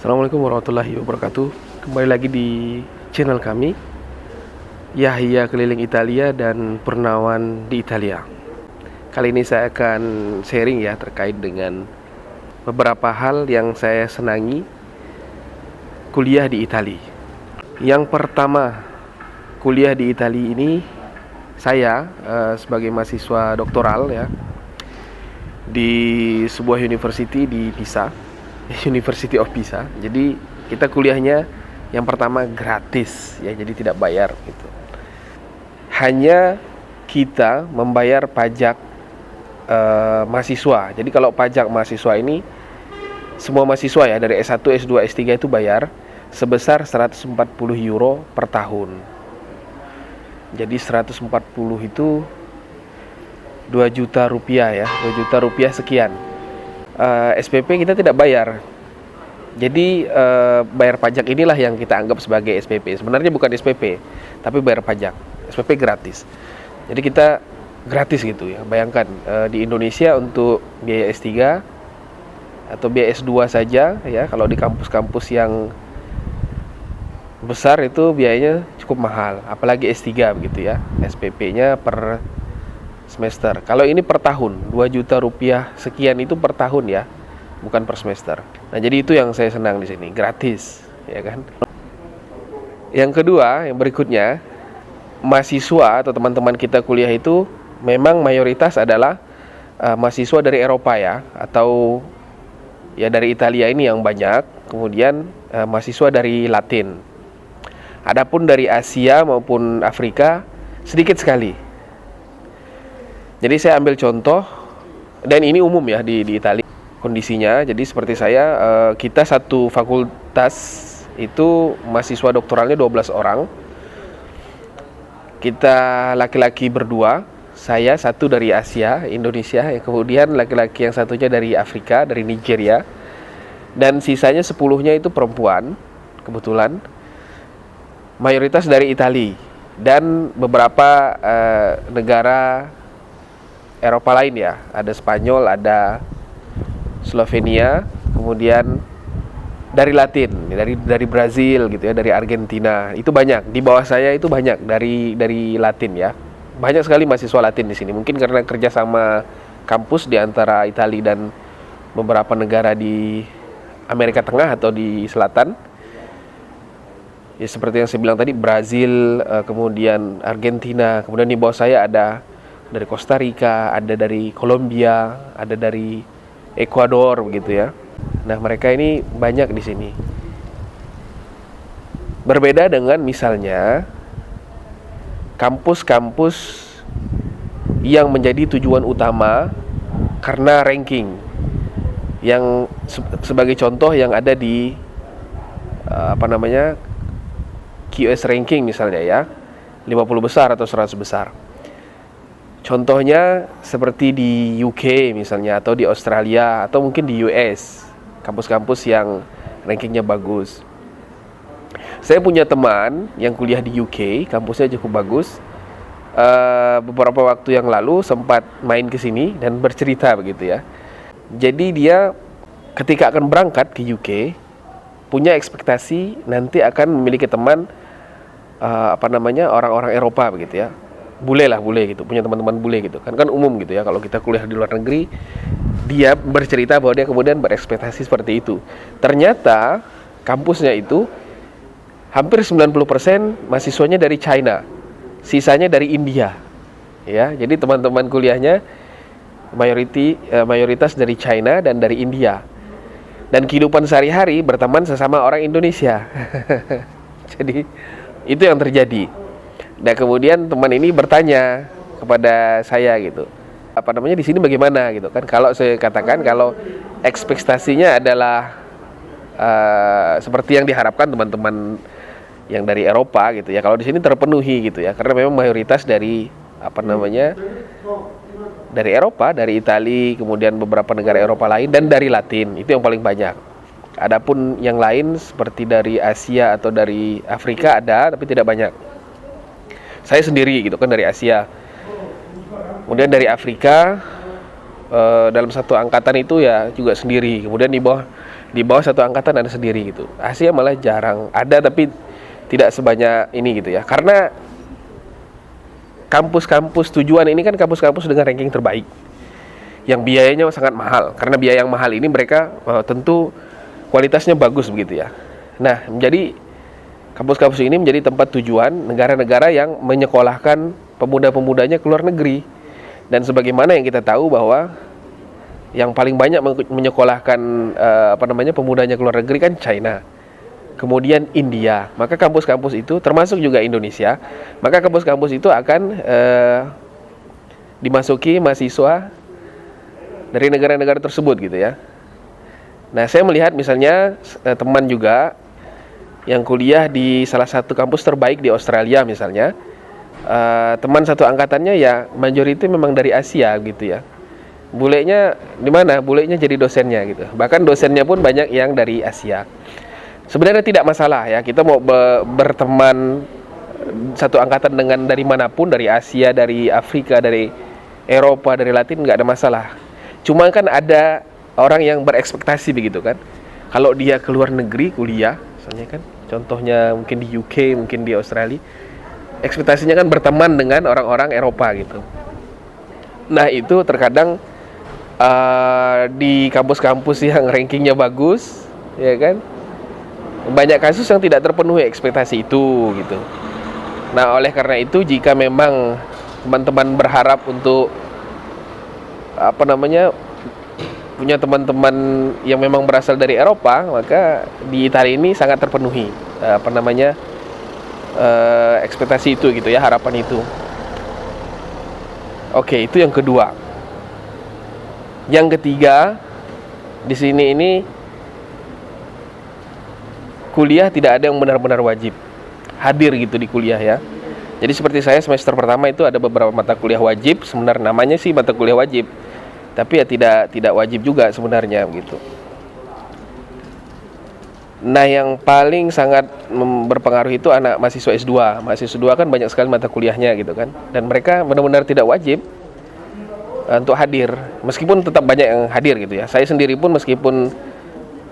Assalamualaikum warahmatullahi wabarakatuh. Kembali lagi di channel kami, Yahya Keliling Italia dan Pernawan di Italia. Kali ini saya akan sharing ya terkait dengan beberapa hal yang saya senangi kuliah di Italia. Yang pertama, kuliah di Italia ini saya sebagai mahasiswa doktoral ya di sebuah university di Pisa, University of Pisa. Jadi kita kuliahnya yang pertama gratis ya, jadi tidak bayar gitu. Hanya kita membayar pajak mahasiswa. Jadi kalau pajak mahasiswa ini semua mahasiswa ya dari S1, S2, S3 itu bayar sebesar 140 euro per tahun. Jadi 140 itu 2 juta rupiah ya, 2 juta rupiah sekian. SPP kita tidak bayar. Jadi bayar pajak inilah yang kita anggap sebagai SPP. Sebenarnya bukan SPP, tapi bayar pajak. SPP gratis. Jadi kita gratis gitu ya. Bayangkan di Indonesia untuk biaya S3 atau biaya S2 saja ya, kalau di kampus-kampus yang besar itu biayanya cukup mahal, apalagi S3 begitu ya. SPP-nya per semester. Kalau ini per tahun, 2 juta rupiah sekian itu per tahun ya, bukan per semester. Nah, jadi itu yang saya senang di sini, gratis, ya kan? Yang kedua, yang berikutnya, mahasiswa atau teman-teman kita kuliah itu memang mayoritas adalah mahasiswa dari Eropa ya, atau ya dari Italia ini yang banyak, kemudian mahasiswa dari Latin. Adapun dari Asia maupun Afrika sedikit sekali. Jadi saya ambil contoh, dan ini umum ya di Italia kondisinya. Jadi seperti saya, kita satu fakultas itu mahasiswa doktoralnya 12 orang. Kita laki-laki berdua, saya satu dari Asia, Indonesia, kemudian laki-laki yang satunya dari Afrika, dari Nigeria, dan sisanya 10-nya itu perempuan, kebetulan. Mayoritas dari Italia dan beberapa negara Eropa lain ya, ada Spanyol, ada Slovenia, kemudian dari Latin, dari Brazil gitu ya, dari Argentina. Itu banyak. Di bawah saya itu banyak dari Latin ya. Banyak sekali mahasiswa Latin di sini. Mungkin karena kerjasama kampus di antara Italia dan beberapa negara di Amerika Tengah atau di Selatan. Ya seperti yang saya bilang tadi, Brazil, kemudian Argentina, kemudian di bawah saya ada dari Costa Rica, ada dari Kolombia, ada dari Ekuador begitu ya. Nah, mereka ini banyak di sini. Berbeda dengan misalnya kampus-kampus yang menjadi tujuan utama karena ranking. Yang sebagai contoh yang ada di QS ranking misalnya ya, 50 besar atau 100 besar. Contohnya seperti di UK misalnya, atau di Australia, atau mungkin di US, kampus-kampus yang rankingnya bagus. Saya punya teman yang kuliah di UK, kampusnya cukup bagus. Beberapa waktu yang lalu sempat main ke sini dan bercerita begitu ya. Jadi dia ketika akan berangkat ke UK punya ekspektasi nanti akan memiliki teman orang-orang Eropa begitu ya. Bule gitu, punya teman-teman bule gitu kan umum gitu ya. Kalau kita kuliah di luar negeri, dia bercerita bahwa dia kemudian berekspektasi seperti itu. Ternyata kampusnya itu hampir 90% mahasiswanya dari China, sisanya dari India ya. Jadi teman-teman kuliahnya mayoritas dari China dan dari India, dan kehidupan sehari-hari berteman sesama orang Indonesia. Jadi itu yang terjadi. Nah, kemudian teman ini bertanya kepada saya gitu, di sini bagaimana gitu kan. Kalau saya katakan kalau ekspektasinya adalah seperti yang diharapkan teman-teman yang dari Eropa gitu ya, kalau di sini terpenuhi gitu ya, karena memang mayoritas dari dari Eropa, dari Italia, kemudian beberapa negara Eropa lain, dan dari Latin, itu yang paling banyak. Adapun yang lain seperti dari Asia atau dari Afrika ada, tapi tidak banyak. Saya sendiri gitu kan dari Asia. Kemudian dari Afrika dalam satu angkatan itu ya juga sendiri. Kemudian di bawah Di bawah satu angkatan ada sendiri gitu. Asia malah jarang ada, tapi tidak sebanyak ini gitu ya. Karena kampus-kampus tujuan ini kan kampus-kampus dengan ranking terbaik, yang biayanya sangat mahal. Karena biaya yang mahal ini mereka tentu kualitasnya bagus begitu ya. Nah, menjadi kampus-kampus ini menjadi tempat tujuan negara-negara yang menyekolahkan pemuda-pemudanya ke luar negeri. Dan sebagaimana yang kita tahu bahwa yang paling banyak menyekolahkan pemudanya ke luar negeri kan China, kemudian India. Maka kampus-kampus itu termasuk juga Indonesia. Maka kampus-kampus itu akan dimasuki mahasiswa dari negara-negara tersebut gitu ya. Nah, saya melihat misalnya teman juga yang kuliah di salah satu kampus terbaik di Australia misalnya, teman satu angkatannya ya majority memang dari Asia gitu ya. Bulenya di mana? Bulenya jadi dosennya gitu. Bahkan dosennya pun banyak yang dari Asia. Sebenarnya tidak masalah ya, kita mau berteman satu angkatan dengan dari manapun, dari Asia, dari Afrika, dari Eropa, dari Latin, nggak ada masalah. Cuma kan ada orang yang berekspektasi begitu kan. Kalau dia ke luar negeri kuliah, misalnya kan, contohnya mungkin di UK, mungkin di Australia, ekspektasinya kan berteman dengan orang-orang Eropa gitu. Nah, itu terkadang di kampus-kampus yang rankingnya bagus, ya kan, banyak kasus yang tidak terpenuhi ekspektasi itu gitu. Nah, oleh karena itu jika memang teman-teman berharap untuk punya teman-teman yang memang berasal dari Eropa, maka di Italia ini sangat terpenuhi ekspektasi itu gitu ya, harapan itu. Oke, itu yang kedua. Yang ketiga, di sini ini kuliah tidak ada yang benar-benar wajib hadir gitu di kuliah ya. Jadi seperti saya semester pertama itu ada beberapa mata kuliah wajib, sebenarnya namanya sih mata kuliah wajib, tapi ya tidak wajib juga sebenarnya gitu. Nah, yang paling sangat berpengaruh itu anak mahasiswa S2. Mahasiswa S2 kan banyak sekali mata kuliahnya gitu kan, dan mereka benar-benar tidak wajib untuk hadir, meskipun tetap banyak yang hadir gitu ya. Saya sendiri pun meskipun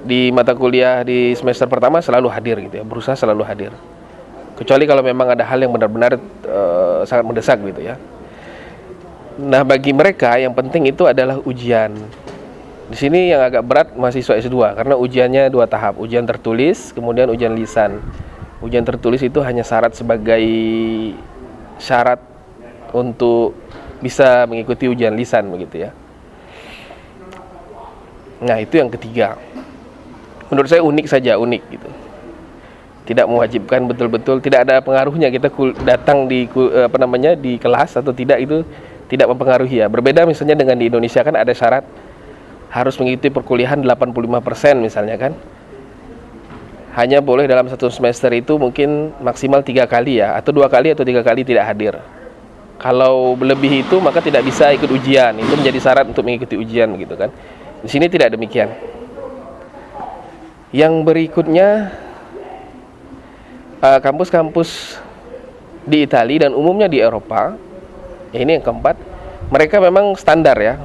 di mata kuliah di semester pertama selalu hadir gitu ya, berusaha selalu hadir. Kecuali kalau memang ada hal yang benar-benar sangat mendesak gitu ya. Nah, bagi mereka yang penting itu adalah ujian. Di sini yang agak berat mahasiswa S2 karena ujiannya 2 tahap, ujian tertulis, kemudian ujian lisan. Ujian tertulis itu hanya sebagai syarat untuk bisa mengikuti ujian lisan begitu ya. Nah, itu yang ketiga. Menurut saya unik gitu. Tidak mewajibkan betul-betul, tidak ada pengaruhnya kita datang di di kelas atau tidak, itu tidak mempengaruhi ya. Berbeda misalnya dengan di Indonesia kan ada syarat harus mengikuti perkuliahan 85% misalnya kan. Hanya boleh dalam satu semester itu mungkin maksimal 3 kali ya, atau 2 kali atau 3 kali tidak hadir. Kalau lebih itu maka tidak bisa ikut ujian. Itu menjadi syarat untuk mengikuti ujian gitu kan. Di sini tidak demikian. Yang berikutnya kampus-kampus di Italia dan umumnya di Eropa. Ini yang keempat. Mereka memang standar ya.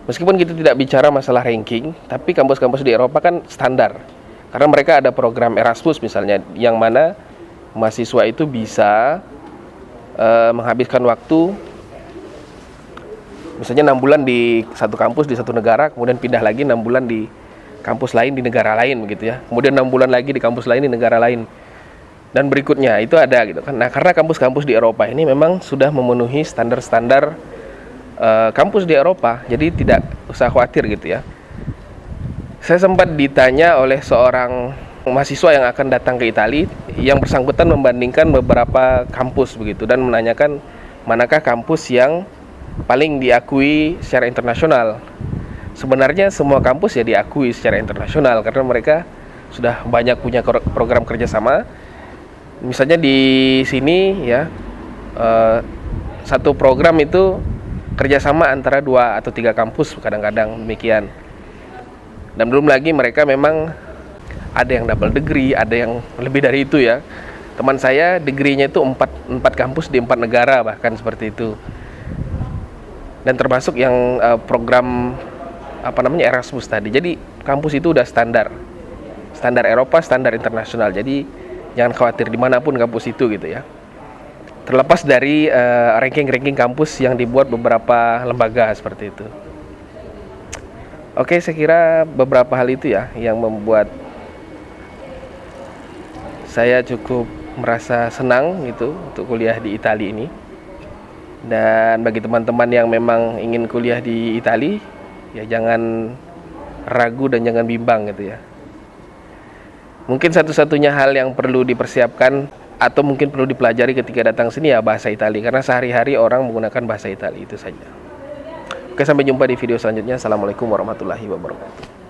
Meskipun kita tidak bicara masalah ranking, tapi kampus-kampus di Eropa kan standar. Karena mereka ada program Erasmus misalnya, yang mana mahasiswa itu bisa menghabiskan waktu misalnya 6 bulan di satu kampus di satu negara, kemudian pindah lagi 6 bulan di kampus lain di negara lain begitu ya, kemudian 6 bulan lagi di kampus lain di negara lain, dan berikutnya itu ada gitu kan. Nah, karena kampus-kampus di Eropa ini memang sudah memenuhi standar-standar kampus di Eropa, jadi tidak usah khawatir gitu ya. Saya sempat ditanya oleh seorang mahasiswa yang akan datang ke Italia, yang bersangkutan membandingkan beberapa kampus begitu dan menanyakan manakah kampus yang paling diakui secara internasional. Sebenarnya semua kampus ya diakui secara internasional karena mereka sudah banyak punya program kerjasama. Misalnya di sini ya, satu program itu kerjasama antara 2 atau 3 kampus kadang-kadang demikian. Dan belum lagi mereka memang ada yang double degree, ada yang lebih dari itu ya. Teman saya degree-nya itu 4 kampus di 4 negara bahkan seperti itu. Dan termasuk yang program Erasmus tadi. Jadi kampus itu udah standar Eropa, standar internasional. Jadi jangan khawatir dimanapun kampus itu gitu ya. Terlepas dari ranking-ranking kampus yang dibuat beberapa lembaga seperti itu. Oke, saya kira beberapa hal itu ya yang membuat saya cukup merasa senang gitu untuk kuliah di Italia ini. Dan bagi teman-teman yang memang ingin kuliah di Italia, ya jangan ragu dan jangan bimbang gitu ya. Mungkin satu-satunya hal yang perlu dipersiapkan atau mungkin perlu dipelajari ketika datang sini ya bahasa Italia, karena sehari-hari orang menggunakan bahasa Italia, itu saja. Oke, sampai jumpa di video selanjutnya. Assalamualaikum warahmatullahi wabarakatuh.